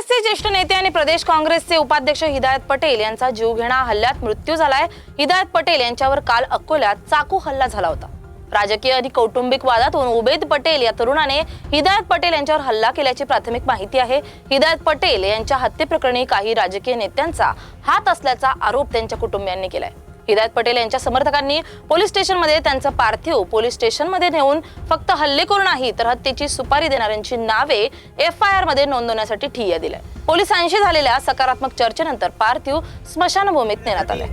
काँग्रेसचे ज्येष्ठ नेते आणि प्रदेश काँग्रेसचे उपाध्यक्ष हिदायत पटेल यांचा जीवघेणा हल्ल्यात मृत्यू झालाय। हिदायत पटेल यांच्यावर काल अकोल्यात चाकू हल्ला झाला होता। राजकीय आणि कौटुंबिक वादातून उबेद पटेल या तरुणाने हिदायत पटेल यांच्यावर हल्ला केल्याची प्राथमिक माहिती आहे। हिदायत पटेल यांच्या हत्येप्रकरणी काही राजकीय नेत्यांचा हात असल्याचा आरोप त्यांच्या कुटुंबियांनी केलाय। हिदायत पटेल यांच्या समर्थकांनी पोलीस स्टेशनमध्ये त्यांचं पार्थिव पोलीस स्टेशनमध्ये नेऊन फक्त हल्लेखोर नाही तर हत्येची सुपारी देणाऱ्यांची नावे एफआयआर मध्ये नोंदवण्यासाठी ठिय्या दिलाय। पोलिसांशी झालेल्या सकारात्मक चर्चेनंतर पार्थिव स्मशानभूमीत नेण्यात आले।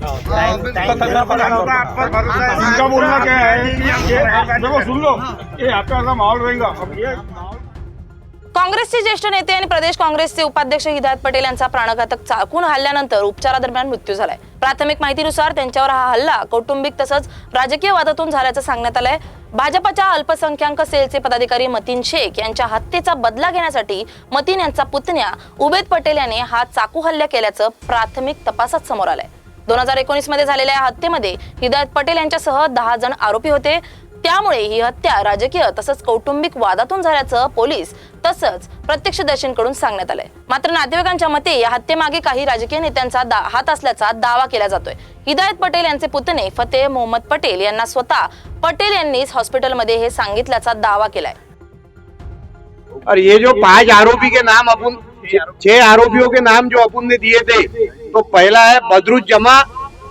काँग्रेसचे ज्येष्ठ नेते आणि प्रदेश काँग्रेसचे उपाध्यक्ष हिदायत पटेल यांचा प्राणघातक चाकून हल्ल्यानंतर उपचारादरम्यान मृत्यू झालाय। प्राथमिक माहितीनुसार त्यांच्यावर हा हल्ला कौटुंबिक तसंच राजकीय वादातून झाल्याचं सांगण्यात आलंय। भाजपच्या अल्पसंख्याक सेलचे पदाधिकारी मतीन शेख यांच्या हत्येचा बदला घेण्यासाठी मतीन यांचा पुतण्या उबेद पटेल याने हा चाकू हल्ला केल्याचं प्राथमिक तपासात समोर आलंय। 2019 मध्ये झालेल्या या हत्येमध्ये हिदायत पटेल यांच्यासह 10 जण आरोपी होते। त्यामुळे ही हत्या राजकीय तसंच कौटुंबिक वादातून झाल्याचं पोलीस तसंच प्रत्यक्षदर्शींकडून सांगण्यात आलंय। मात्र नातेवाईकांच्या मते या हत्येमागे काही राजकीय नेत्यांचा हात असल्याचा दावा केला जातोय। हिदायत पटेल यांचे पुतणे फतेह मोहम्मद पटेल यांना स्वतः पटेल यांनीच हॉस्पिटलमध्ये हे सांगितल्याचा दावा केलाय। और ये जो 5 आरोपी के नाम अपन 6 आरोपियों के नाम जो अपन ने दिए थे, तो पहला है बदरुज्जमा,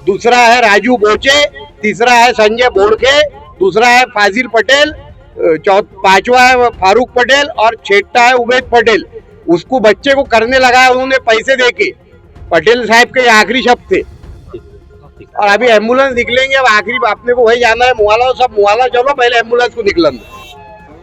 दूसरा है राजू बोचे, तीसरा है संजय बोड़के, दूसरा है फाजिल पटेल, पांचवा है फारूक पटेल और छठा है उबेद पटेल। उसको बच्चे को करने लगा उन्होंने पैसे देके। पटेल साहब के आखिरी शब्द थे। और अभी एम्बुलेंस निकलेंगे, अब आखिरी अपने को वही जाना है मुआला, सब मुआला चलो, पहले एम्बुलेंस को निकलन।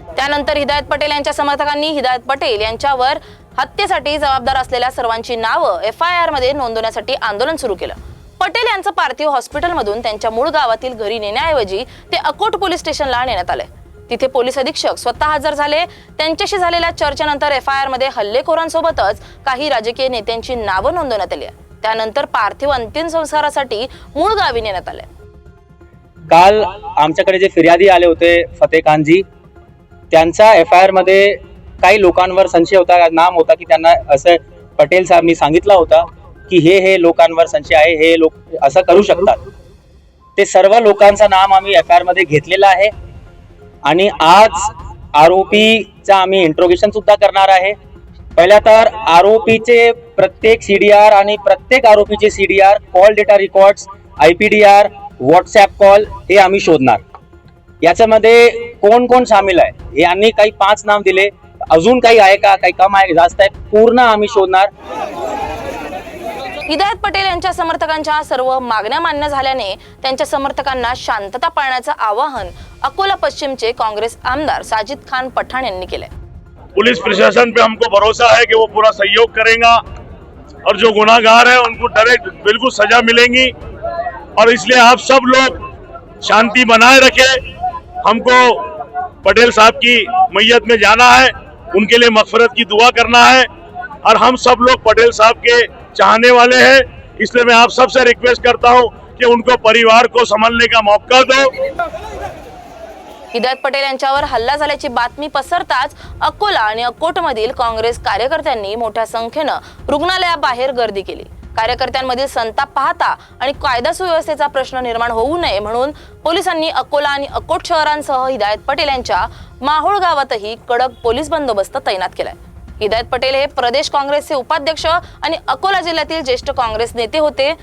त्यानंतर हिदायत पटेल यांच्या समर्थकांनी हिदायत पटेल यांच्यावर हत्येसाठी जबाबदार असलेल्या सर्वांची नावं एफआयआर मध्ये नोंदवण्यासाठी आंदोलन सुरू केलं। पटेल यांचं पार्थिव हॉस्पिटलमधून त्यांच्या मूळ गावातील घरी नेण्याऐवजी ते अकोट पोलीस स्टेशनला नेण्यात आले। तिथे पोलीस अधीक्षक स्वतः हजर झाले। त्यांच्याशी झालेल्या चर्चेनंतर एफआयआर मध्ये हल्लेखोरांसोबतच काही राजकीय नेत्यांची नावं नोंदवण्यात आली। त्यानंतर पार्थिव अंतिम संस्कारासाठी मूळ गावी नेण्यात आले। काल आमच्याकडे जे फिर्यादी आले होते फतेह खानजी, त्यांचा एफआयआर मध्ये काही लोकांवर संशय होता, नाम होता की त्यांना असं पटेल साहेबांनी सांगितलं होतं की हे लोकांवर संशय आहे, हे लोक असं करू शकतात। ते सर्व लोकांचं नाम आम्ही एफआयआर मध्ये घेतलेलं आहे आणि आज आरोपीचा आम्ही इंट्रोगेशन सुद्धा करणार आहे। पहिला तर आरोपीचे प्रत्येक सीडीआर आणि प्रत्येक आरोपीचे CDR, call data records, IPDR, WhatsApp call हे आम्ही शोधणार। याच्यामध्ये कोण कोण सामील आहे यांनी काही 5 नाव दिले, अजून काही आहे का, काही कम आहे, जास्त आहे, पूर्ण आम्ही शोधणार। हिदायत पटेल यांच्या समर्थकांच्या सर्व मागण्या मान्य झाल्याने त्यांच्या समर्थकांना शांतता पाळण्याचं आवाहन अकोला पश्चिमचे काँग्रेस आमदार साजिद खान पठाण यांनी केले। पुलिस प्रशासन पे हमको भरोसा है कि वो पूरा सहयोग करेगा और जो गुनाहगार है उनको डायरेक्ट बिल्कुल सजा मिलेंगी। और इसलिए आप सब लोग शांति बनाए रखें। हमको पटेल साहब की मैयत में जाना है, उनके लिए मगफिरत की दुआ करना है और हम सब लोग पटेल साहब के चाहने वाले हैं। इसलिए मैं आप सबसे रिक्वेस्ट करता हूं कि उनको परिवार को संभालने का मौका दो। हिदायत पटेल यांच्यावर हल्ला झाल्याची बातमी पसरताच अकोला आणि अकोटमधील काँग्रेस कार्यकर्त्यांनी मोठ्या संख्येनं रुग्णालयाबाहेर गर्दी केली। कार्यकर्त्यांमधील संताप पाहता आणि कायदा सुव्यवस्थेचा प्रश्न निर्माण होऊ नये म्हणून पोलिसांनी अकोला आणि अकोट शहरांसह हिदायत पटेल यांच्या माहोळ गावातही कडक पोलीस बंदोबस्त तैनात केलाय। हिदायत पटेल हे प्रदेश काँग्रेसचे उपाध्यक्ष आणि अकोला जिल्ह्यातील ज्येष्ठ काँग्रेस नेते होते।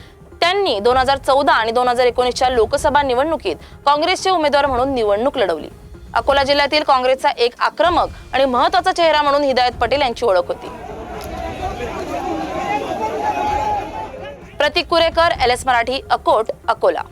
त्यांनी 2014 आणि 2019च्या लोकसभा निवडणुकीत काँग्रेसचे उमेदवार म्हणून निवडणूक लढवली। अकोला जिल्ह्यातील काँग्रेसचा एक आक्रमक आणि महत्त्वाचा चेहरा म्हणून हिदायत पटेल यांची ओळख होती। प्रतीक कुरेकर, LS मराठी, अकोट, अकोला।